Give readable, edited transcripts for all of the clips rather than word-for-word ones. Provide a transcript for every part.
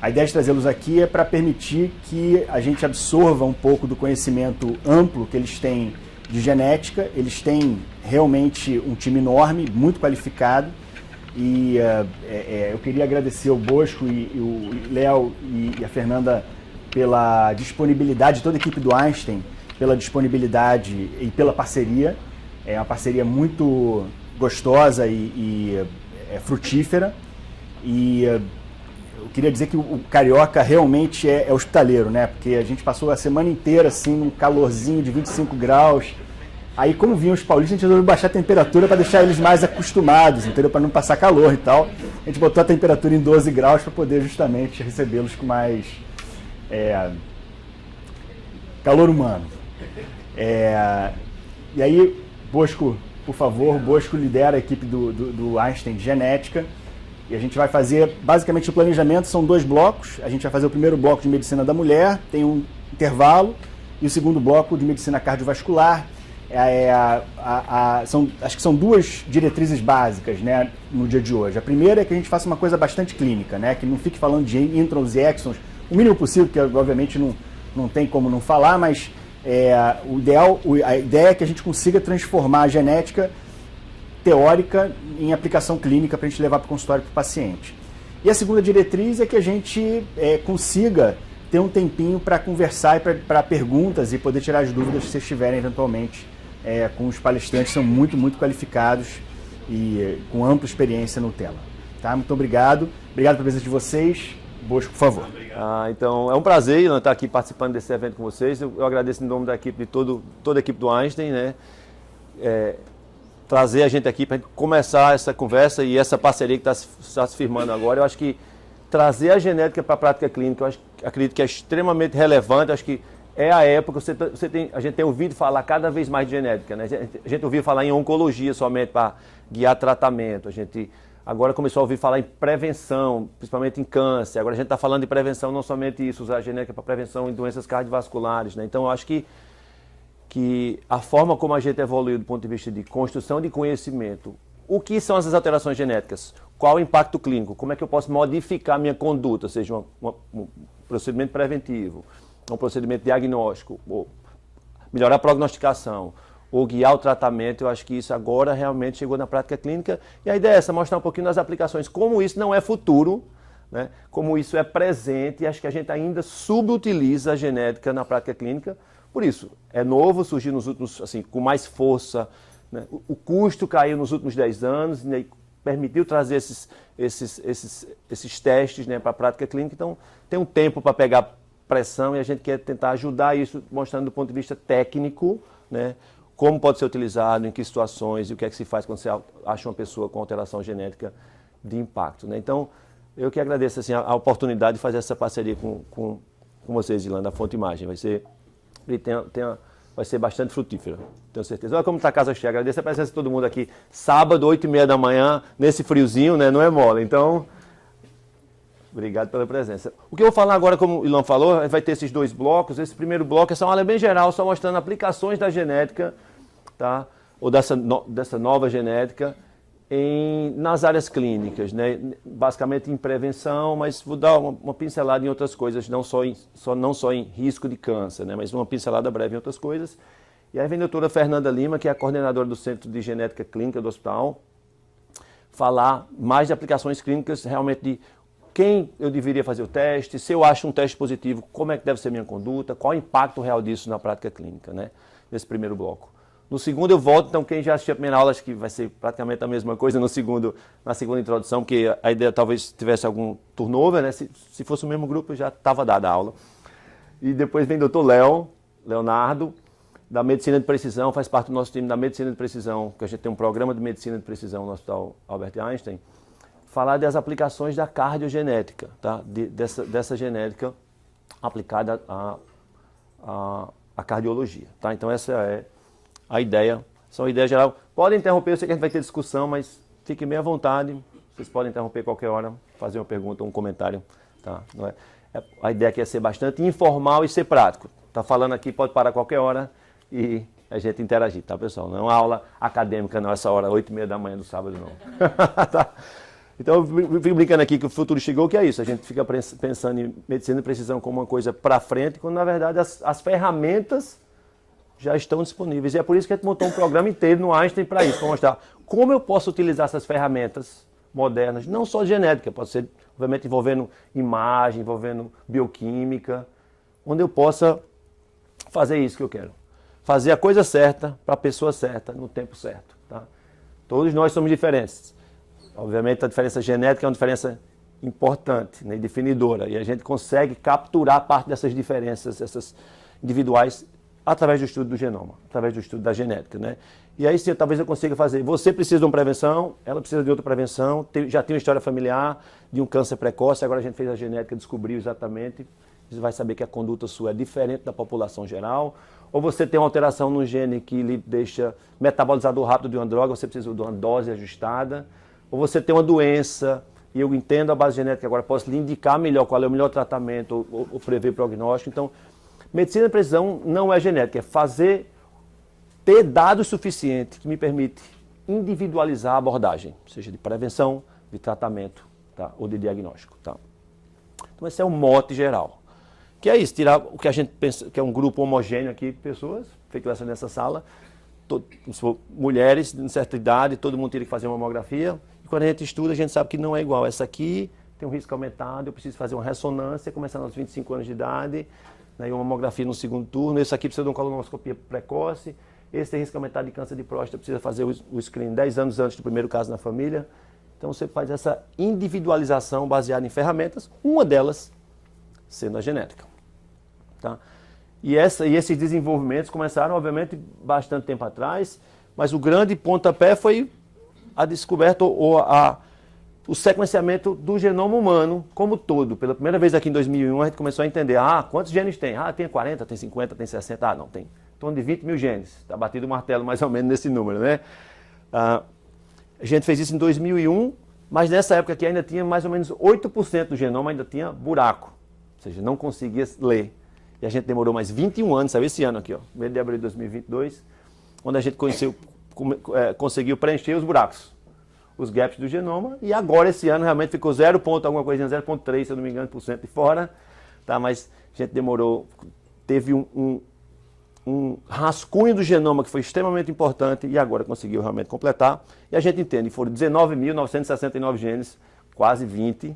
A ideia de trazê-los aqui é para permitir que a gente absorva um pouco do conhecimento amplo que eles têm de genética. Eles têm realmente um time enorme, muito qualificado, e eu queria agradecer o Bosco e o Léo e a Fernanda pela disponibilidade, toda a equipe do Einstein, pela disponibilidade e pela parceria. É uma parceria muito gostosa e frutífera. E eu queria dizer que o carioca realmente é hospitaleiro, né? Porque a gente passou a semana inteira assim, num calorzinho de 25 graus. Aí, como vinham os paulistas, a gente resolveu baixar a temperatura para deixar eles mais acostumados, entendeu? Para não passar calor e tal. A gente botou a temperatura em 12 graus para poder justamente recebê-los com mais calor humano. E aí, Bosco, por favor, Bosco lidera a equipe do Einstein de Genética. E a gente vai fazer, basicamente, o planejamento são 2 blocos. A gente vai fazer o primeiro bloco de Medicina da Mulher, tem um intervalo, e o segundo bloco de Medicina Cardiovascular. Acho que são 2 diretrizes básicas, né, no dia de hoje. A primeira é que a gente faça uma coisa bastante clínica, né, que não fique falando de introns e exons, o mínimo possível, porque obviamente não tem como não falar, mas a ideia é que a gente consiga transformar a genética teórica em aplicação clínica para a gente levar para o consultório para o paciente. E a segunda diretriz é que a gente consiga ter um tempinho para conversar e para perguntas e poder tirar as dúvidas que vocês tiverem eventualmente com os palestrantes, são muito, muito qualificados e com ampla experiência no tema. Tá? Muito obrigado. Obrigado pela presença de vocês. Bosco, por favor. Então, é um prazer estar aqui participando desse evento com vocês. Eu agradeço em nome da equipe, de toda a equipe do Einstein, né? Trazer a gente aqui para começar essa conversa e essa parceria que está se firmando agora. Eu acho que trazer a genética para a prática clínica, acredito que é extremamente relevante. Acho que é a época, a gente tem ouvido falar cada vez mais de genética, né? A gente ouviu falar em oncologia somente para guiar tratamento. A gente agora começou a ouvir falar em prevenção, principalmente em câncer. Agora a gente está falando de prevenção, não somente isso, usar a genética para prevenção em doenças cardiovasculares, né? Então eu acho que a forma como a gente evoluiu do ponto de vista de construção de conhecimento, o que são essas alterações genéticas, qual o impacto clínico, como é que eu posso modificar a minha conduta, seja um procedimento preventivo, um procedimento diagnóstico, ou melhorar a prognosticação, ou guiar o tratamento. Eu acho que isso agora realmente chegou na prática clínica. E a ideia é essa, mostrar um pouquinho das aplicações, como isso não é futuro, né? Como isso é presente, e acho que a gente ainda subutiliza a genética na prática clínica. Por isso, é novo, surgiu nos últimos, assim, com mais força, né? O custo caiu nos últimos 10 anos, né? Permitiu trazer esses testes, né, para a prática clínica. Então, tem um tempo para pegar pressão e a gente quer tentar ajudar isso, mostrando do ponto de vista técnico, né, como pode ser utilizado, em que situações e o que é que se faz quando você acha uma pessoa com alteração genética de impacto, né? Então, eu que agradeço assim, a oportunidade de fazer essa parceria com vocês, Ilan, da Fonte Imagem. Vai ser bastante frutífera, tenho certeza. Olha como está a casa cheia. Agradeço a presença de todo mundo aqui. Sábado, 8h30 da manhã, nesse friozinho, né? Não é mole. Então, obrigado pela presença. O que eu vou falar agora, como o Ilan falou, vai ter esses 2 blocos. Esse primeiro bloco é só uma aula bem geral, só mostrando aplicações da genética, tá? Ou dessa nova genética nas áreas clínicas, né? Basicamente em prevenção, mas vou dar uma pincelada em outras coisas, não só em risco de câncer, né? Mas uma pincelada breve em outras coisas. E aí vem a doutora Fernanda Lima, que é a coordenadora do Centro de Genética Clínica do hospital, falar mais de aplicações clínicas, realmente de quem eu deveria fazer o teste, se eu acho um teste positivo, como é que deve ser minha conduta, qual o impacto real disso na prática clínica, né? Nesse primeiro bloco. No segundo eu volto, então quem já assistiu a primeira aula, acho que vai ser praticamente a mesma coisa na segunda introdução, porque a ideia talvez tivesse algum turnover, né? Se fosse o mesmo grupo, já estava dada a aula. E depois vem o Dr. Leonardo, da Medicina de Precisão, faz parte do nosso time da Medicina de Precisão, que a gente tem um programa de Medicina de Precisão no Hospital Albert Einstein, falar das aplicações da cardiogenética, tá? Dessa genética aplicada à cardiologia, tá? Então essa é a ideia, são ideias geral. Podem interromper, eu sei que a gente vai ter discussão, mas fiquem bem à vontade. Vocês podem interromper qualquer hora, fazer uma pergunta, um comentário. Tá? Não é? A ideia aqui é ser bastante informal e ser prático. Tá falando aqui, pode parar qualquer hora e a gente interagir, tá, pessoal? Não é uma aula acadêmica, não, essa hora, 8h30 da manhã do sábado, não. Tá? Então, eu fico brincando aqui que o futuro chegou, que é isso. A gente fica pensando em medicina de precisão como uma coisa para frente, quando, na verdade, as ferramentas já estão disponíveis. E é por isso que a gente montou um programa inteiro no Einstein para isso, para mostrar como eu posso utilizar essas ferramentas modernas, não só genética, pode ser, obviamente, envolvendo imagem, envolvendo bioquímica, onde eu possa fazer isso que eu quero. Fazer a coisa certa para a pessoa certa, no tempo certo. Tá? Todos nós somos diferentes. Obviamente, a diferença genética é uma diferença importante, né, definidora, e a gente consegue capturar parte dessas diferenças, essas individuais, através do estudo do genoma, através do estudo da genética, né? E aí sim, talvez eu consiga fazer. Você precisa de uma prevenção, ela precisa de outra prevenção, já tem uma história familiar de um câncer precoce, agora a gente fez a genética, descobriu exatamente, você vai saber que a conduta sua é diferente da população geral, ou você tem uma alteração no gene que lhe deixa metabolizador rápido de uma droga, você precisa de uma dose ajustada, ou você tem uma doença, e eu entendo a base genética agora, posso lhe indicar melhor qual é o melhor tratamento, ou prever prognóstico. Então, medicina de precisão não é genética, é ter dados suficientes que me permite individualizar a abordagem, seja de prevenção, de tratamento, tá? Ou de diagnóstico. Tá? Então esse é o mote geral. Que é isso, tirar o que a gente pensa que é um grupo homogêneo aqui de pessoas, feito essa nessa sala, mulheres de certa idade, todo mundo teria que fazer uma mamografia, e quando a gente estuda a gente sabe que não é igual. Essa aqui tem um risco aumentado, eu preciso fazer uma ressonância, começando aos 25 anos de idade, né, e uma mamografia no segundo turno, esse aqui precisa de uma colonoscopia precoce, esse tem risco aumentado de câncer de próstata, precisa fazer o screening 10 anos antes do primeiro caso na família. Então você faz essa individualização baseada em ferramentas, uma delas sendo a genética. Tá? E esses desenvolvimentos começaram, obviamente, bastante tempo atrás, mas o grande pontapé foi a descoberta ou o sequenciamento do genoma humano como todo. Pela primeira vez aqui em 2001 a gente começou a entender, quantos genes tem? Tem 40, tem 50, tem 60, não, tem em torno de 20 mil genes. Está batido o martelo mais ou menos nesse número, né? A gente fez isso em 2001, mas nessa época aqui ainda tinha mais ou menos 8% do genoma, ainda tinha buraco, ou seja, não conseguia ler. E a gente demorou mais 21 anos, sabe, esse ano aqui, 1º de abril de 2022, onde a gente conseguiu preencher os buracos, os gaps do genoma, e agora esse ano realmente ficou 0,3, se eu não me engano, por cento de fora, tá? Mas a gente demorou, teve um rascunho do genoma que foi extremamente importante e agora conseguiu realmente completar. E a gente entende, foram 19.969 genes, quase 20,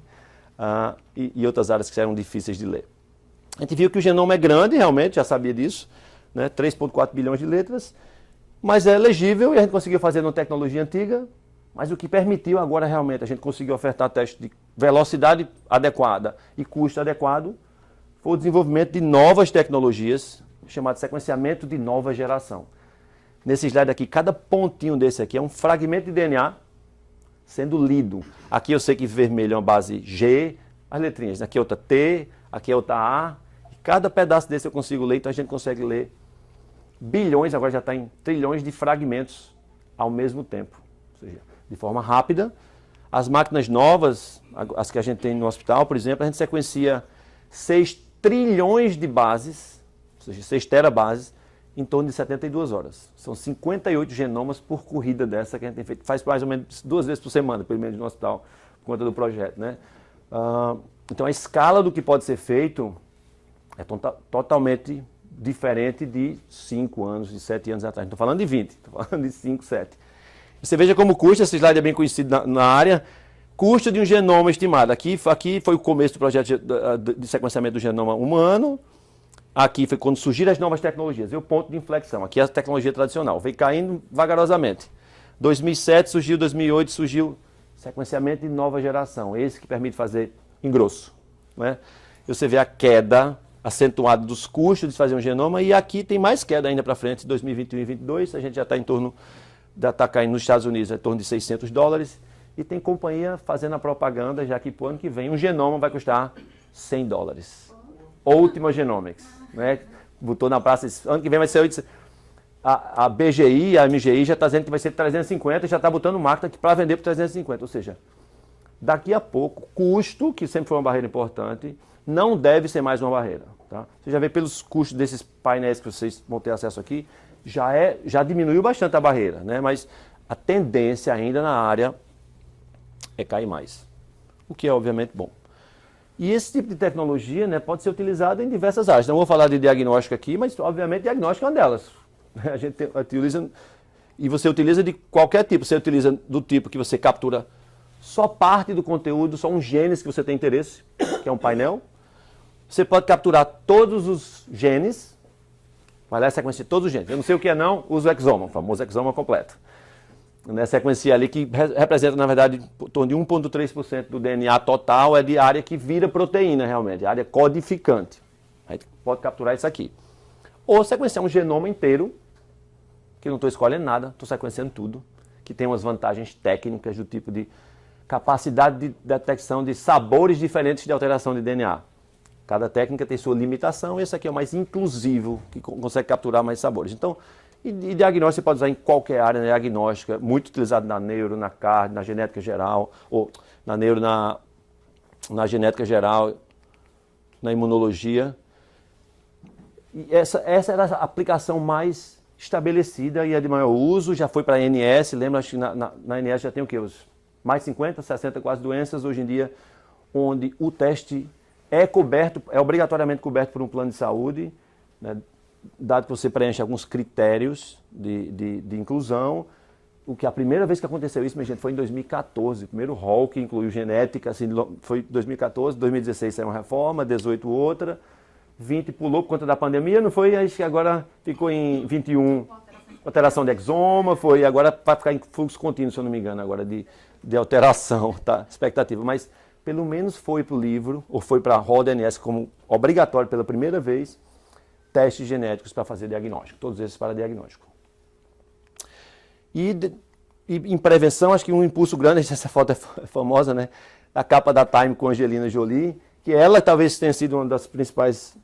e outras áreas que eram difíceis de ler. A gente viu que o genoma é grande, realmente, já sabia disso, né? 3,4 bilhões de letras, mas é legível e a gente conseguiu fazer numa tecnologia antiga, mas o que permitiu agora realmente a gente conseguiu ofertar testes de velocidade adequada e custo adequado foi o desenvolvimento de novas tecnologias, chamado sequenciamento de nova geração. Nesse slide aqui, cada pontinho desse aqui é um fragmento de DNA sendo lido. Aqui eu sei que vermelho é uma base G, as letrinhas, aqui é outra T, aqui é outra A, e cada pedaço desse eu consigo ler, então a gente consegue ler bilhões, agora já está em trilhões de fragmentos ao mesmo tempo, ou seja, de forma rápida. As máquinas novas, as que a gente tem no hospital, por exemplo, a gente sequencia 6 trilhões de bases, ou seja, 6 terabases, em torno de 72 horas. São 58 genomas por corrida dessa que a gente tem feito. Faz mais ou menos 2 vezes por semana, pelo menos no hospital, por conta do projeto, né? Então a escala do que pode ser feito é totalmente diferente de 5 anos, de 7 anos atrás. Não estou falando de 20, estou falando de 5, 7. Você veja como custa, esse slide é bem conhecido na área, custo de um genoma estimado. Aqui foi o começo do projeto de sequenciamento do genoma humano. Aqui foi quando surgiram as novas tecnologias, e o ponto de inflexão. Aqui é a tecnologia tradicional, veio caindo vagarosamente. 2007 surgiu, 2008 surgiu sequenciamento de nova geração, esse que permite fazer em grosso. Né? E você vê a queda acentuada dos custos de fazer um genoma, e aqui tem mais queda ainda para frente, 2021 e 2022, a gente já está caindo nos Estados Unidos em torno de $600, e tem companhia fazendo a propaganda, já que para o ano que vem um genoma vai custar $100. Ultima Genomics, né? Botou na praça, ano que vem vai ser 800. A BGI, a MGI já está dizendo que vai ser 350 e já está botando máquina para vender por 350. Ou seja, daqui a pouco, custo, que sempre foi uma barreira importante, não deve ser mais uma barreira. Tá? Você já vê pelos custos desses painéis que vocês vão ter acesso aqui, já diminuiu bastante a barreira, né? Mas a tendência ainda na área é cair mais, o que é obviamente bom. E esse tipo de tecnologia, né, pode ser utilizado em diversas áreas. Não vou falar de diagnóstico aqui, mas obviamente diagnóstico é uma delas. A gente utiliza, e você utiliza de qualquer tipo. Você utiliza do tipo que você captura só parte do conteúdo, só uns genes que você tem interesse, que é um painel. Você pode capturar todos os genes, vai lá e sequencia todos os genes. Eu não sei o que é não, usa o exoma, o famoso exoma completo. Né, sequencia ali que representa, na verdade, em torno de 1,3% do DNA total é de área que vira proteína realmente, área codificante. Aí pode capturar isso aqui. Ou sequenciar um genoma inteiro, que não estou escolhendo nada, estou sequenciando tudo, que tem umas vantagens técnicas do tipo de capacidade de detecção de sabores diferentes de alteração de DNA. Cada técnica tem sua limitação, esse aqui é o mais inclusivo, que consegue capturar mais sabores. Então, e diagnóstico você pode usar em qualquer área, né? Diagnóstica, muito utilizado na neuro, na carne, na genética geral, ou na neuro, na genética geral, na imunologia. E essa era a aplicação mais estabelecida e a de maior uso, já foi para a ANS, lembra, acho que na ANS já tem o quê? Mais 50, 60 quase doenças hoje em dia, onde o teste é coberto, é obrigatoriamente coberto por um plano de saúde, né? Dado que você preenche alguns critérios de inclusão, o que a primeira vez que aconteceu isso, minha gente, foi em 2014, o primeiro rol que incluiu genética, assim, foi 2014, 2016 saiu uma reforma, 2018 outra, 20 pulou por conta da pandemia, não foi? Acho que agora ficou em 21, alteração de exoma, foi, agora vai ficar em fluxo contínuo, se eu não me engano, agora de alteração, tá? Expectativa, mas pelo menos foi para o livro, ou foi para a roda ANS como obrigatório pela primeira vez, testes genéticos para fazer diagnóstico, todos esses para diagnóstico. E em prevenção, acho que um impulso grande, essa foto é famosa, né? A capa da Time com Angelina Jolie, que ela talvez tenha sido um dos principais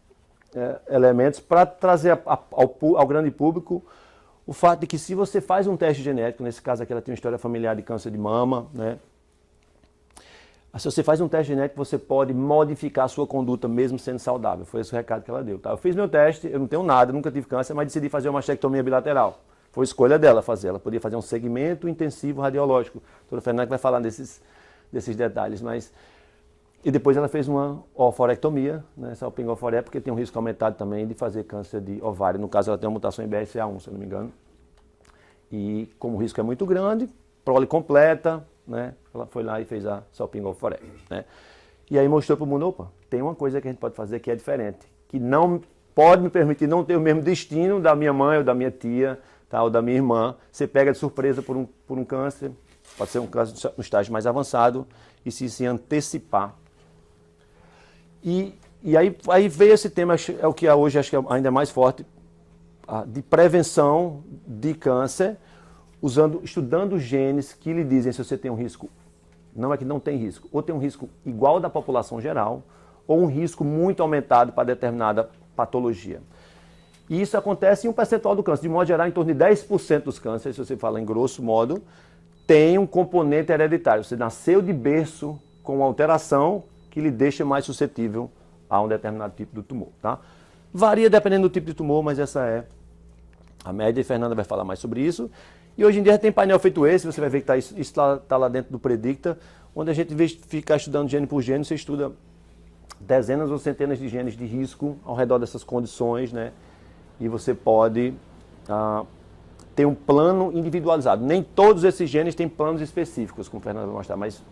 elementos para trazer ao grande público o fato de que se você faz um teste genético, nesse caso aqui ela tem uma história familiar de câncer de mama, né? Se você faz um teste genético, você pode modificar a sua conduta mesmo sendo saudável. Foi esse o recado que ela deu. Tá? Eu fiz meu teste, eu não tenho nada, nunca tive câncer, mas decidi fazer uma mastectomia bilateral. Foi escolha dela fazer. Ela podia fazer um segmento intensivo radiológico. A doutora Fernanda vai falar desses detalhes. E depois ela fez uma ovarectomia, né, salpingo-ovaré, porque tem um risco aumentado também de fazer câncer de ovário. No caso, ela tem uma mutação em BRCA1, se eu não me engano. E como o risco é muito grande, prole completa, né? Ela foi lá e fez a salpingo-ovaré, né? E aí mostrou para o mundo, opa, tem uma coisa que a gente pode fazer que é diferente, que não pode me permitir não ter o mesmo destino da minha mãe ou da minha tia, tá, ou da minha irmã. Você pega de surpresa por um câncer, pode ser um caso no estágio mais avançado, e se antecipar. E aí veio esse tema, é o que hoje acho que é ainda mais forte, de prevenção de câncer, estudando genes que lhe dizem se você tem um risco, não é que não tem risco, ou tem um risco igual da população geral, ou um risco muito aumentado para determinada patologia. E isso acontece em um percentual do câncer. De modo geral, em torno de 10% dos cânceres, se você fala em grosso modo, tem um componente hereditário. Você nasceu de berço com uma alteração que lhe deixa mais suscetível a um determinado tipo de tumor. Tá? Varia dependendo do tipo de tumor, mas essa é a média, e Fernanda vai falar mais sobre isso. E hoje em dia tem painel feito esse, você vai ver que isso está lá dentro do Predicta, onde a gente, em vez de ficar estudando gene por gene, você estuda dezenas ou centenas de genes de risco ao redor dessas condições, né? E você pode ter um plano individualizado. Nem todos esses genes têm planos específicos, como o Fernando vai mostrar, mas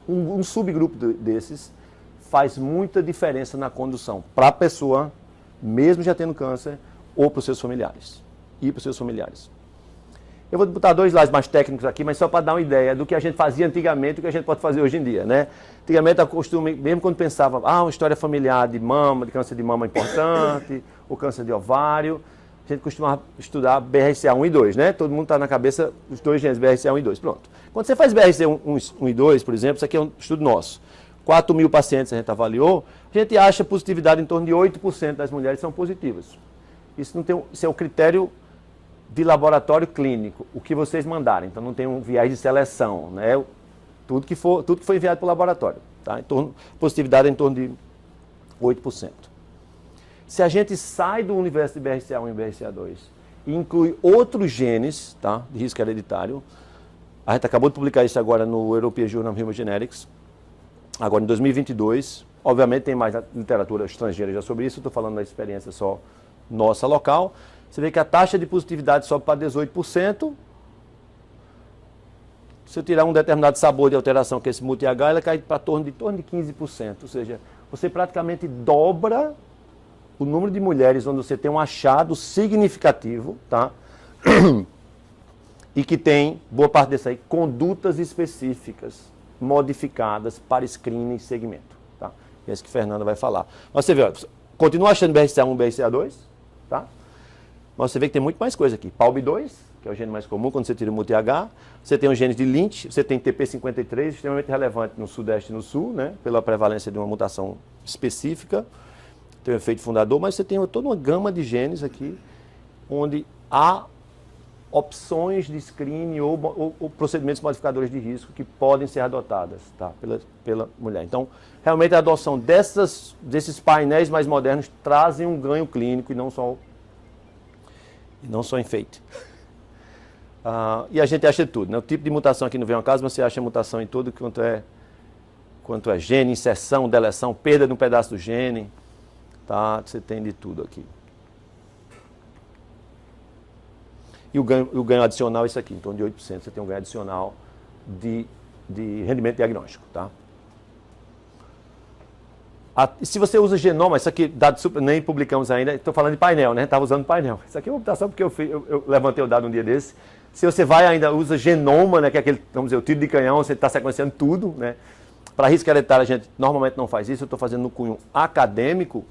um subgrupo desses faz muita diferença na condução para a pessoa, mesmo já tendo câncer, ou para os seus familiares. Eu vou botar 2 slides mais técnicos aqui, mas só para dar uma ideia do que a gente fazia antigamente e o que a gente pode fazer hoje em dia, né? Antigamente, a costume, mesmo quando pensava, uma história familiar de mama, de câncer de mama importante, ou câncer de ovário, a gente costumava estudar BRCA1 e 2, né? Todo mundo está na cabeça os 2 genes, BRCA1 e 2, pronto. Quando você faz BRCA1 e 2, por exemplo, isso aqui é um estudo nosso, 4.000 pacientes a gente avaliou, a gente acha positividade em torno de 8% das mulheres são positivas. Isso é o critério de laboratório clínico, o que vocês mandarem, então não tem um viés de seleção, né? Tudo que foi enviado para o laboratório, tá? Positividade é em torno de 8%. Se a gente sai do universo de BRCA1 e BRCA2 e inclui outros genes, tá, de risco hereditário, A gente acabou de publicar isso agora no European Journal of Human Genetics, agora em 2022. Obviamente tem mais literatura estrangeira já sobre isso, estou falando da experiência só nossa local. Você vê que a taxa de positividade sobe para 18%. Se eu tirar um determinado sabor de alteração, que é esse multi-H, ela cai para torno de 15%. Ou seja, você praticamente dobra o número de mulheres onde você tem um achado significativo, tá? E que tem, boa parte desse aí, condutas específicas, modificadas para screening e segmento. Tá? É isso que a Fernanda vai falar. Mas você vê, ó, continua achando BRCA1 e BRCA2, tá? Mas você vê que tem muito mais coisa aqui. PALB2, que é o gene mais comum quando você tira o multi-H. Você tem o gene de Lynch, você tem TP53, extremamente relevante no Sudeste e no Sul, né? Pela prevalência de uma mutação específica. Tem um efeito fundador, mas você tem toda uma gama de genes aqui, onde há opções de screening ou procedimentos modificadores de risco que podem ser adotadas, tá, pela mulher. Então, realmente a adoção desses painéis mais modernos trazem um ganho clínico e não só enfeite. E a gente acha tudo, né? O tipo de mutação aqui não vem ao caso, mas você acha mutação em tudo quanto é gene, inserção, deleção, perda de um pedaço do gene, tá? Você tem de tudo aqui. E o ganho adicional é isso aqui, em torno de 8%, você tem um ganho adicional de rendimento diagnóstico, tá? Se você usa genoma, isso aqui, dado super, nem publicamos ainda, estou falando de painel, né? Estava usando painel. Isso aqui é uma mutação porque eu levantei o dado um dia desse. Se você vai ainda usa genoma, né? Que é aquele, vamos dizer, o tiro de canhão, você está sequenciando tudo, né? Para risco hereditário a gente normalmente não faz isso, eu estou fazendo no cunho acadêmico.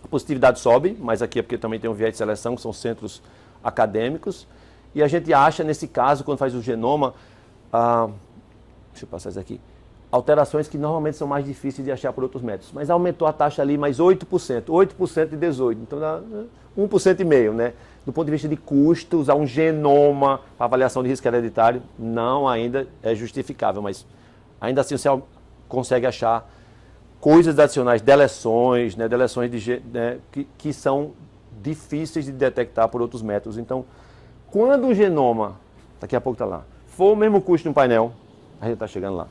A positividade sobe, mas aqui é porque também tem um viés de seleção, que são centros acadêmicos, e a gente acha, nesse caso, quando faz o genoma, deixa eu passar isso aqui, alterações que normalmente são mais difíceis de achar por outros métodos, mas aumentou a taxa ali mais 8%, 8% de 18%, então dá 1,5%, né? Do ponto de vista de custo, usar um genoma para avaliação de risco hereditário, não ainda é justificável, mas ainda assim você consegue achar coisas adicionais, deleções, né? Deleções né? que são difíceis de detectar por outros métodos. Então, quando o genoma, daqui a pouco está lá, for o mesmo custo no painel, a gente está chegando lá.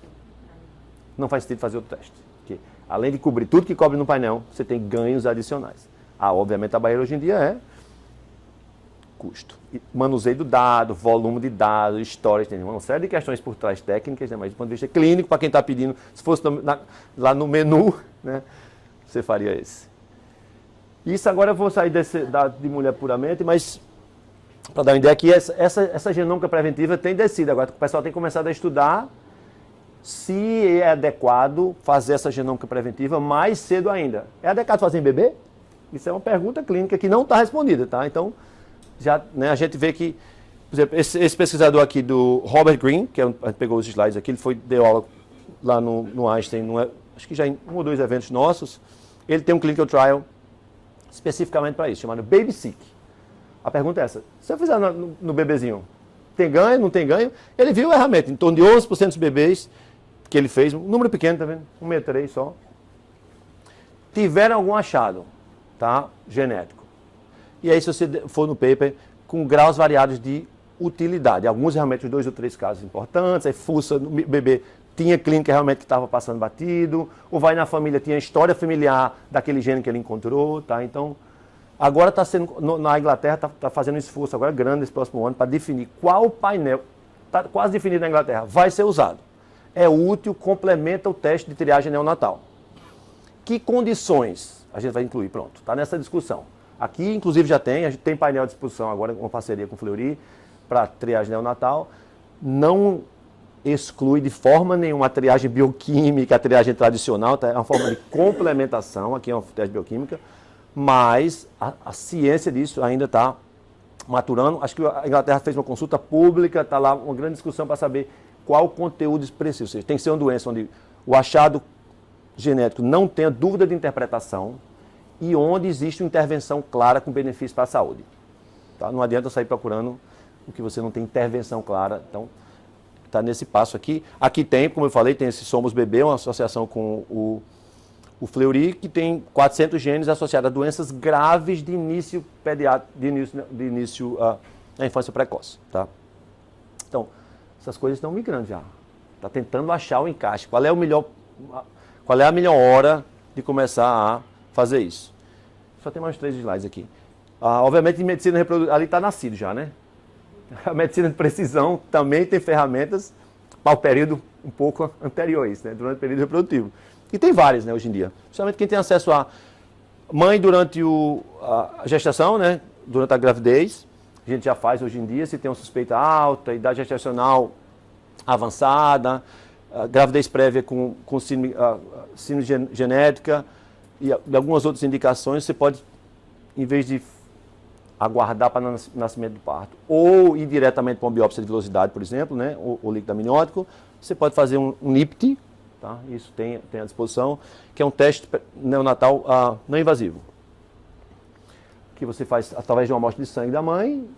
Não faz sentido fazer outro teste. Porque, além de cobrir tudo que cobre no painel, você tem ganhos adicionais. Obviamente, a barreira hoje em dia é custo. Manuseio do dado, volume de dados, histórias, tem uma série de questões por trás técnicas, né? Mas do ponto de vista clínico, para quem está pedindo, se fosse lá no menu, né? Você faria esse. Isso agora eu vou sair desse dado de mulher puramente, mas para dar uma ideia aqui, essa genômica preventiva tem descido. Agora o pessoal tem começado a estudar se é adequado fazer essa genômica preventiva mais cedo ainda. É adequado fazer em bebê? Isso é uma pergunta clínica que não está respondida, tá? Então, já, né, a gente vê que, por exemplo, esse pesquisador aqui do Robert Green, que a gente pegou os slides aqui, ele deu aula lá no Einstein, acho que já em 1 ou 2 eventos nossos, ele tem um clinical trial especificamente para isso, chamado BabySeq. A pergunta é essa, se eu fizer no bebezinho, tem ganho, não tem ganho? Ele viu realmente, em torno de 11% dos bebês que ele fez, um número pequeno, tá vendo? 1,3 só, tiveram algum achado, tá? Genético. E aí, se você for no paper, com graus variados de utilidade, alguns realmente, os 2 ou 3 casos importantes, aí fuça no bebê, tinha clínica realmente que estava passando batido, ou vai na família, tinha história familiar daquele gene que ele encontrou, tá? Então, agora está sendo, na Inglaterra, está fazendo um esforço agora grande nesse próximo ano para definir qual painel, está quase definido na Inglaterra, vai ser usado. É útil, complementa o teste de triagem neonatal. Que condições a gente vai incluir? Pronto, está nessa discussão. Aqui, inclusive, a gente tem painel à disposição agora, uma parceria com o Fleury, para triagem neonatal. Não exclui de forma nenhuma a triagem bioquímica, a triagem tradicional, tá? É uma forma de complementação, aqui é uma triagem bioquímica, mas a ciência disso ainda está maturando. Acho que a Inglaterra fez uma consulta pública, está lá uma grande discussão para saber qual o conteúdo expressivo. Ou seja, tem que ser uma doença onde o achado genético não tenha dúvida de interpretação e onde existe uma intervenção clara com benefício para a saúde. Tá? Não adianta sair procurando o que você não tem intervenção clara. Então, está nesse passo aqui. Aqui tem, como eu falei, tem esse Somos Bebê, uma associação com o Fleury, que tem 400 genes associados a doenças graves de início pediátrico, da infância precoce. Tá? Então, essas coisas estão migrando já. Está tentando achar o encaixe. Qual é a melhor hora de começar a fazer isso? Só tem mais 3 slides aqui. Obviamente, em medicina reprodutiva, ali está nascido já, né? A medicina de precisão também tem ferramentas para o período um pouco anterior a isso, né? Durante o período reprodutivo. E tem várias, né, hoje em dia. Principalmente quem tem acesso a mãe durante a gestação, né? Durante a gravidez. A gente já faz hoje em dia, se tem uma suspeita alta, idade gestacional avançada, gravidez prévia com síndrome genética e algumas outras indicações, você pode, em vez de aguardar para o nascimento do parto, ou ir diretamente para uma biópsia de velocidade, por exemplo, né, ou líquido amniótico, você pode fazer um NIPT, tá? Isso tem à disposição, que é um teste neonatal não invasivo, que você faz através de uma amostra de sangue da mãe,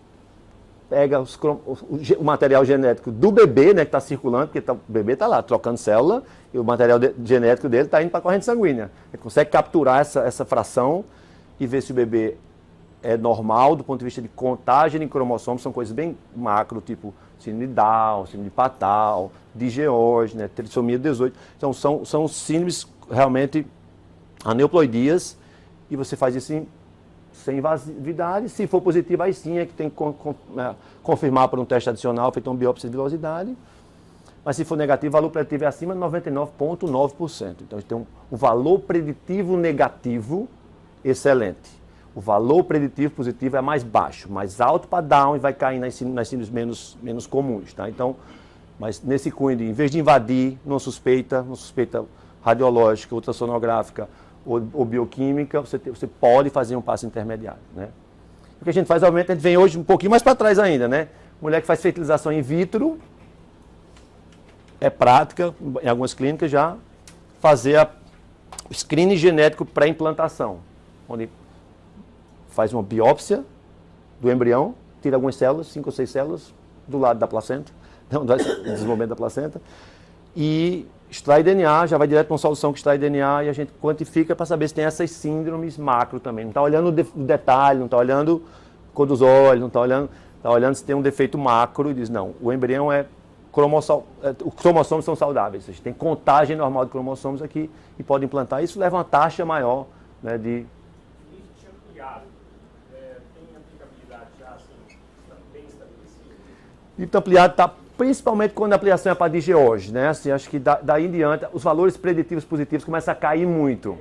pega o material genético do bebê, né, que está circulando, porque o bebê está lá trocando célula, e o material genético dele está indo para a corrente sanguínea. Ele consegue capturar essa fração e ver se o bebê é normal do ponto de vista de contagem em cromossomos, são coisas bem macro, tipo síndrome de Down, síndrome de Patal, Digeorge, né, trissomia 18. Então são síndromes realmente aneuploidias, e você faz isso sem invasividade. Se for positivo, aí sim é que tem que confirmar por um teste adicional, feito uma biópsia de velocidade. Mas se for negativo, o valor preditivo é acima de 99,9%. Então, a gente tem um valor preditivo negativo excelente. O valor preditivo positivo é mais baixo, mais alto para Down, e vai cair nas síndromes menos comuns. Tá? Então, mas nesse cunho, em vez de invadir numa suspeita radiológica, ultrassonográfica, ou bioquímica, você pode fazer um passo intermediário, né? O que a gente faz, obviamente, a gente vem hoje um pouquinho mais para trás ainda, né? Mulher que faz fertilização in vitro, é prática, em algumas clínicas já, fazer o screening genético pré-implantação, onde faz uma biópsia do embrião, tira algumas células, 5 ou 6 células, do lado da placenta, do desenvolvimento da placenta, e extrai DNA, já vai direto para uma solução que extrai DNA, e a gente quantifica para saber se tem essas síndromes macro também. Não está olhando o detalhe, não está olhando a cor dos olhos, não está olhando se tem um defeito macro, e diz, não, o embrião os cromossomos são saudáveis, a gente tem contagem normal de cromossomos aqui e pode implantar. Isso leva a uma taxa maior, né, de... Isso ampliado, tem aplicabilidade já assim, bem estabelecida? Dito ampliado está principalmente quando a ampliação é para Digeorge, né? Assim, acho que daí em diante os valores preditivos positivos começam a cair muito.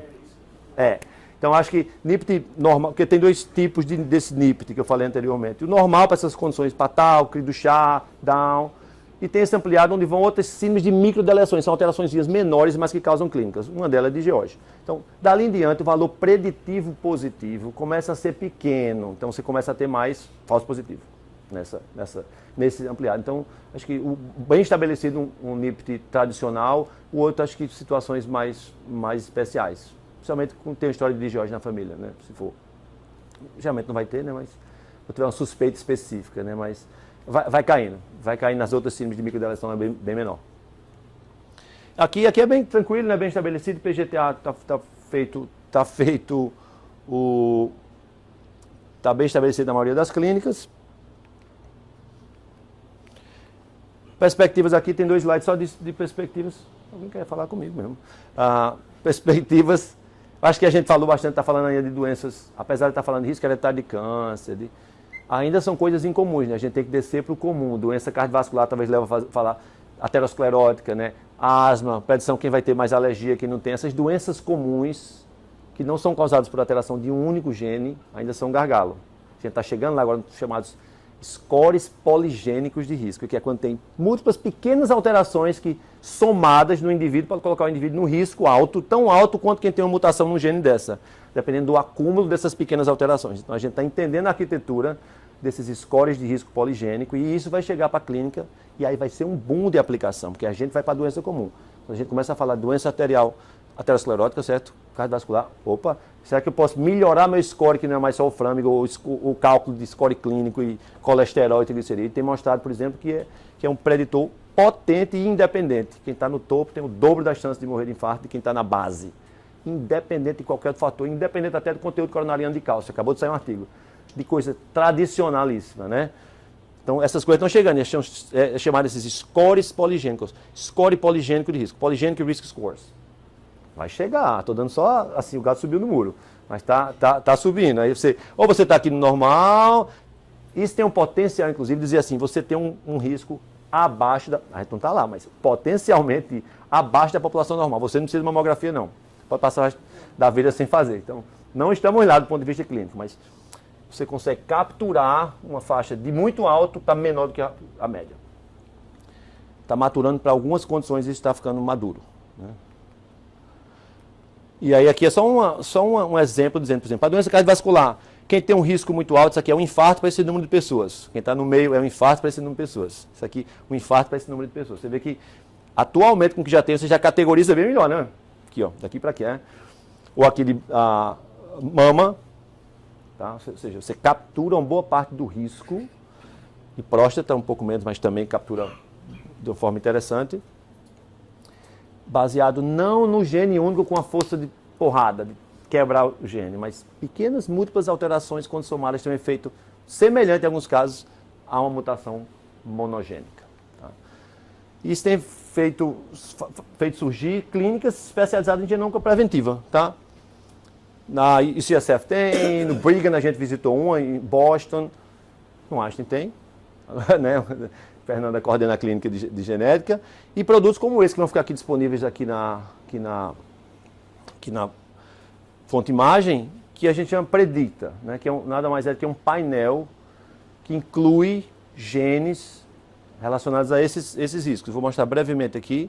Então acho que NIPT normal, porque tem 2 tipos desse NIPT que eu falei anteriormente. O normal para essas condições Patal, cri do chá, Down, e tem esse ampliado onde vão outras síndromes de microdeleções, são alterações menores, mas que causam clínicas. Uma delas é Digeorge. Então, dali em diante, o valor preditivo positivo começa a ser pequeno, então você começa a ter mais falso positivo nesse ampliado. Então, acho que bem estabelecido um NIPT tradicional, o outro acho que situações mais especiais. Principalmente quando tem uma história de Digeorge na família, né? Se for. Geralmente não vai ter, né? Mas se tiver uma suspeita específica, né? Mas vai caindo nas outras síndromes de microdeleção, é bem menor. Aqui é bem tranquilo, né? Bem estabelecido, PGTA está bem estabelecido na maioria das clínicas. Perspectivas aqui, tem 2 slides só de perspectivas. Alguém quer falar comigo mesmo? Perspectivas, acho que a gente falou bastante, está falando ainda de doenças, apesar de estar falando de risco hereditário de câncer, ainda são coisas incomuns, né? A gente tem que descer para o comum. Doença cardiovascular talvez leve a falar aterosclerótica, né? Asma, predição, quem vai ter mais alergia, quem não tem. Essas doenças comuns, que não são causadas por alteração de um único gene, ainda são gargalo. A gente está chegando lá agora nos chamados scores poligênicos de risco, que é quando tem múltiplas pequenas alterações que, somadas no indivíduo, pode colocar o indivíduo no risco alto, tão alto quanto quem tem uma mutação no gene dessa, dependendo do acúmulo dessas pequenas alterações. Então a gente está entendendo a arquitetura desses scores de risco poligênico, e isso vai chegar para a clínica, e aí vai ser um boom de aplicação, porque a gente vai para a doença comum. Quando a gente começa a falar de doença arterial, aterosclerótica, certo? Cardiovascular, opa, será que eu posso melhorar meu score, que não é mais só o frâmigo, ou o cálculo de score clínico e colesterol e triglicerídeo? Tem mostrado, por exemplo, que é um preditor potente e independente. Quem está no topo tem o dobro das chances de morrer de infarto de quem está na base. Independente de qualquer outro fator, independente até do conteúdo coronariano de cálcio. Acabou de sair um artigo de coisa tradicionalíssima, né? Então, essas coisas estão chegando, é chamado esses scores poligênicos. Score poligênico de risco. Polygenic Risk Scores. Vai chegar, estou dando só, assim, o gato subiu no muro. Mas tá subindo. Aí ou você está aqui no normal, isso tem um potencial, inclusive, de dizer assim, você tem um risco abaixo da... A gente não está lá, mas potencialmente abaixo da população normal. Você não precisa de mamografia, não. Pode passar o resto da vida sem fazer. Então, não estamos lá do ponto de vista clínico, mas você consegue capturar uma faixa de muito alto para menor do que a média. Está maturando para algumas condições e está ficando maduro. Né? E aí aqui é só um exemplo, dizendo, por exemplo, a doença cardiovascular. Quem tem um risco muito alto, isso aqui é um infarto para esse número de pessoas. Quem está no meio é um infarto para esse número de pessoas. Isso aqui, um infarto para esse número de pessoas. Você vê que, atualmente, com o que já tem, você já categoriza bem melhor, né? Aqui, ó, daqui para aqui, né? Ou aqui de mama, tá? Ou seja, você captura uma boa parte do risco, e próstata um pouco menos, mas também captura de uma forma interessante, baseado não no gene único com a força de porrada, de quebrar o gene, mas pequenas múltiplas alterações, quando somadas, têm um efeito semelhante, em alguns casos, a uma mutação monogênica. Tá? Isso tem feito surgir clínicas especializadas em genômica preventiva. Tá? Na UCSF tem, no Brigham a gente visitou uma, em Boston, no Einstein tem, né? Fernanda coordena a clínica de genética, e produtos como esse que vão ficar aqui disponíveis aqui na fonte imagem, que a gente chama Predicta, né? Que nada mais é que um painel que inclui genes relacionados a esses riscos. Vou mostrar brevemente aqui.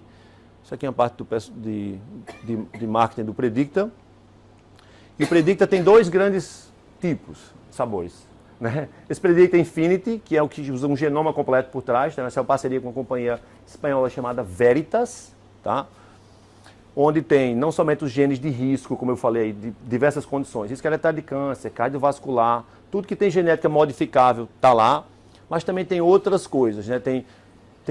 Isso aqui é uma parte de marketing do Predicta. E o Predicta tem dois grandes tipos, sabores. Né? Esse Predicta Infinity, que é o que usa um genoma completo por trás, né? Essa é uma parceria com uma companhia espanhola chamada Veritas, tá? Onde tem não somente os genes de risco, como eu falei, de diversas condições, risco hereditário de câncer, cardiovascular, tudo que tem genética modificável está lá, mas também tem outras coisas, né? Tem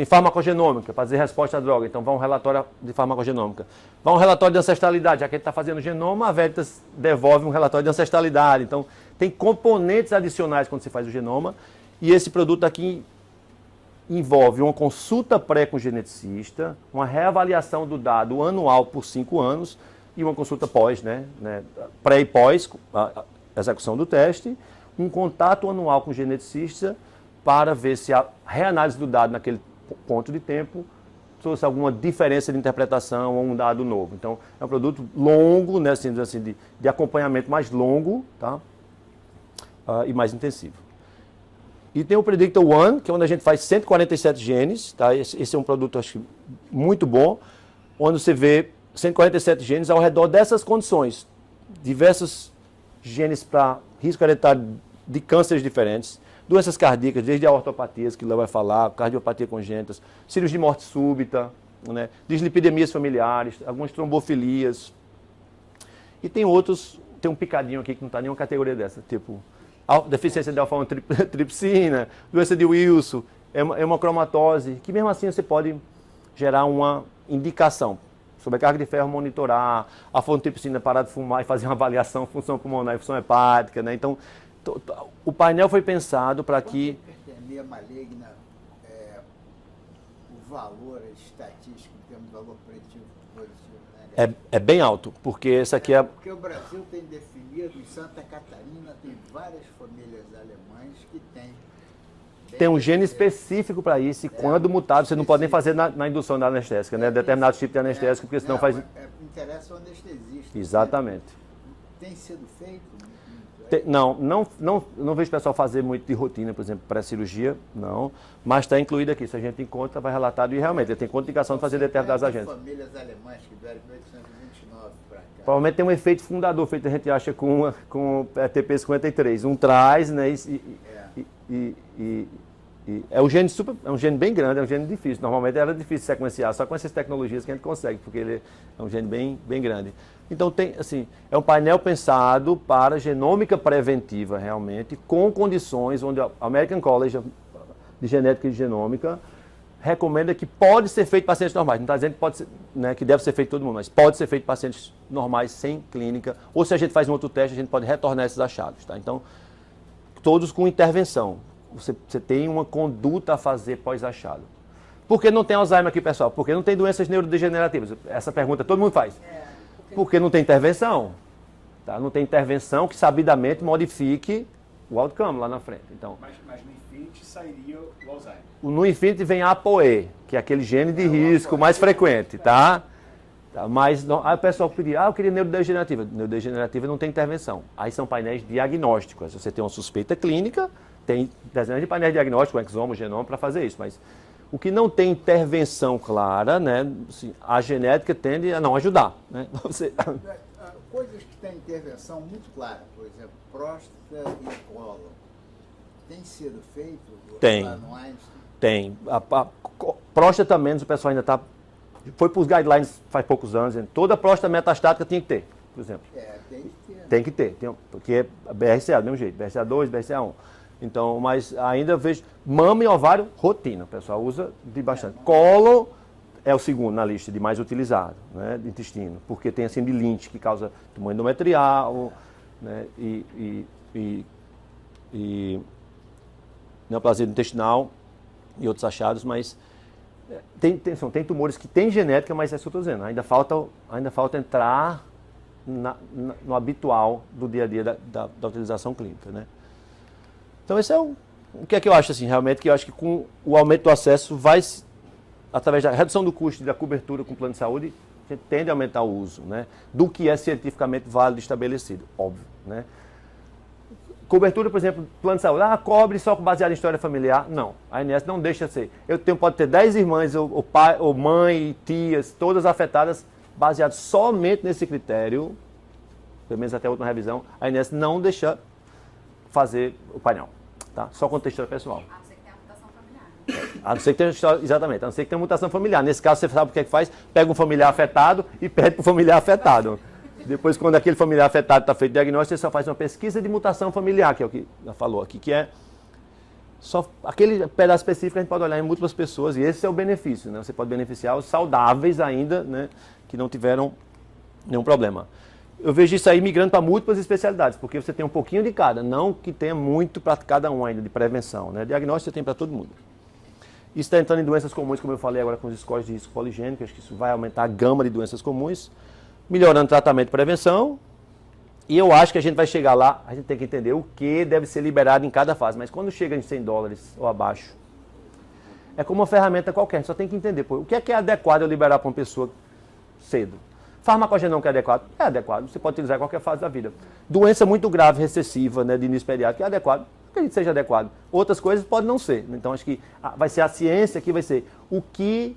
farmacogenômica para dizer resposta à droga, então vai um relatório de farmacogenômica. Vai um relatório de ancestralidade, já que ele está fazendo genoma, a Veritas devolve um relatório de ancestralidade. Então, tem componentes adicionais quando você faz o genoma, e esse produto aqui envolve uma consulta pré com o geneticista, uma reavaliação do dado anual por 5 anos e uma consulta pós, né, pré e pós, a execução do teste, um contato anual com o geneticista para ver se a reanálise do dado naquele ponto de tempo trouxe alguma diferença de interpretação ou um dado novo. Então, é um produto longo, né, assim, de acompanhamento mais longo, tá? E mais intensivo. E tem o Predicta One, que é onde a gente faz 147 genes, tá? Esse é um produto, acho que, muito bom, onde você vê 147 genes ao redor dessas condições. Diversos genes para risco hereditário de cânceres diferentes, doenças cardíacas, desde a ortopatias, que o Léo vai falar, cardiopatia congênitas, cirurgia de morte súbita, né? Dislipidemias familiares, algumas trombofilias. E tem outros, tem um picadinho aqui que não está em nenhuma categoria dessa, tipo deficiência de alfa-1 tripsina, doença de Wilson, hemocromatose, que mesmo assim você pode gerar uma indicação. Sobrecarga de ferro, monitorar, a fontripsina, parar de fumar e fazer uma avaliação, função pulmonar e função hepática, né? Então, o painel foi pensado para que... Hipertermia maligna, o valor estatístico, temos valor preditivo positivo, né? É bem alto, porque esse aqui é... Porque o Brasil tem definido, em Santa Catarina, tem várias famílias alemães que têm... Tem um gene específico para isso, e quando mutado, você não pode nem fazer na indução da anestésica, né? Determinados tipos de anestésico, porque senão faz... Interessa o anestesista. Exatamente. Tem sido feito? Não vejo o pessoal fazer muito de rotina, por exemplo, pré-cirurgia, não, mas está incluído aqui. Se a gente encontra, vai relatado, e realmente tem contraindicação de fazer determinadas agentes. Famílias alemãs que vieram de 1829 para cá. Provavelmente tem um efeito fundador, feito a gente acha com TP53. Um traz, né, é um gene é um gene bem grande, é um gene difícil. Normalmente era difícil sequenciar, só com essas tecnologias que a gente consegue, porque ele é um gene bem grande. Então, tem, assim, é um painel pensado para genômica preventiva, realmente, com condições onde a American College de Genética e Genômica recomenda que pode ser feito em pacientes normais. Não está dizendo que, pode ser, né, que deve ser feito todo mundo, mas pode ser feito em pacientes normais, sem clínica, ou se a gente faz um outro teste, a gente pode retornar esses achados. Tá? Então, todos com intervenção. você tem uma conduta a fazer pós-achado. Por que não tem Alzheimer aqui, pessoal? Porque não tem doenças neurodegenerativas? Essa pergunta todo mundo faz. Porque não tem intervenção. Tá? Não tem intervenção que sabidamente modifique o outcome lá na frente. Então, Mas no Infinity sairia o Alzheimer. no Infinity vem a ApoE, que é aquele gene de risco mais frequente, tá? Mas não, aí o pessoal pedia, eu queria neurodegenerativa. Neurodegenerativa não tem intervenção. Aí são painéis diagnósticos. Você tem uma suspeita clínica, tem dezenas de painéis diagnósticos, o exoma, o genoma, para fazer isso. Mas o que não tem intervenção clara, né? Assim, a genética tende a não ajudar, né? Você... Coisas que têm intervenção muito clara, por exemplo, próstata e cólon. Tem sido feito Tem. lá no Einstein? Tem. A próstata menos, o pessoal ainda está... Foi para os guidelines faz poucos anos. Toda próstata metastática tinha que ter, por exemplo. Tem que ter. Tem que ter, porque é BRCA do mesmo jeito, BRCA2, BRCA1. Então, mas ainda vejo mama e ovário, rotina, o pessoal usa de bastante. Cólon é o segundo na lista de mais utilizado, né, de intestino, porque tem assim de Lynch, que causa tumor endometrial, né, e neoplasia intestinal e outros achados, mas tem tumores que têm genética, mas é isso que eu estou dizendo, ainda falta entrar no habitual do dia a dia da utilização clínica, né. Então esse é o que é que eu acho assim, realmente, que eu acho que com o aumento do acesso através da redução do custo e da cobertura com o plano de saúde, a gente tende a aumentar o uso, né, do que é cientificamente válido e estabelecido, óbvio, né. Cobertura, por exemplo, plano de saúde, cobre só baseado em história familiar. Não, a ANS não deixa ser. Pode ter 10 irmãs, ou pai, ou mãe, tias, todas afetadas, baseado somente nesse critério, pelo menos até a última revisão, a ANS não deixa fazer o painel, tá? Só com história pessoal. A não ser que tenha mutação familiar. A não ser que tenha história, exatamente, a não ser que tenha mutação familiar. Nesse caso, você sabe o que é que faz? Pega um familiar afetado e pede para o familiar afetado. Depois, quando aquele familiar afetado está feito o diagnóstico, você só faz uma pesquisa de mutação familiar, que é o que ela falou aqui, que é só aquele pedaço específico, a gente pode olhar em múltiplas pessoas, e esse é o benefício, né? Você pode beneficiar os saudáveis ainda, né? Que não tiveram nenhum problema. Eu vejo isso aí migrando para múltiplas especialidades, porque você tem um pouquinho de cada, não que tenha muito para cada um ainda de prevenção, né? Diagnóstico você tem para todo mundo. Isso está entrando em doenças comuns, como eu falei agora com os scores de risco poligênico, acho que isso vai aumentar a gama de doenças comuns, melhorando tratamento e prevenção, e eu acho que a gente vai chegar lá, a gente tem que entender o que deve ser liberado em cada fase, mas quando chega em $100 ou abaixo, é como uma ferramenta qualquer, a gente só tem que entender o que é adequado eu liberar para uma pessoa cedo. Farmacogenômico é adequado? É adequado, você pode utilizar em qualquer fase da vida. Doença muito grave, recessiva, né, de início pediátrico, é adequado, acredito que seja adequado. Outras coisas podem não ser, então acho que vai ser a ciência que vai ser o que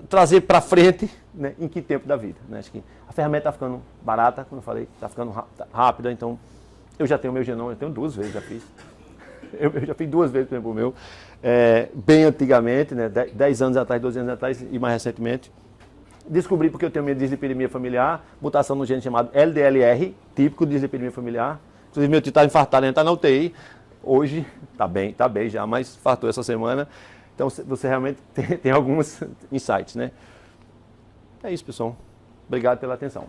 trazer para frente, né, em que tempo da vida. Né? Acho que a ferramenta está ficando barata, como eu falei, está ficando rápida, então eu já tenho o meu genoma, eu tenho 2 vezes, já fiz. Eu já fiz 2 vezes, por exemplo, o meu, bem antigamente, né, 10 anos atrás, 12 anos atrás e mais recentemente. Descobri porque eu tenho minha dislipidemia familiar, mutação no gene chamado LDLR, típico de dislipidemia familiar. Inclusive meu tio estava infartado, ele está na UTI, hoje está bem já, mas infartou essa semana. Então, você realmente tem alguns insights, né? É isso, pessoal. Obrigado pela atenção.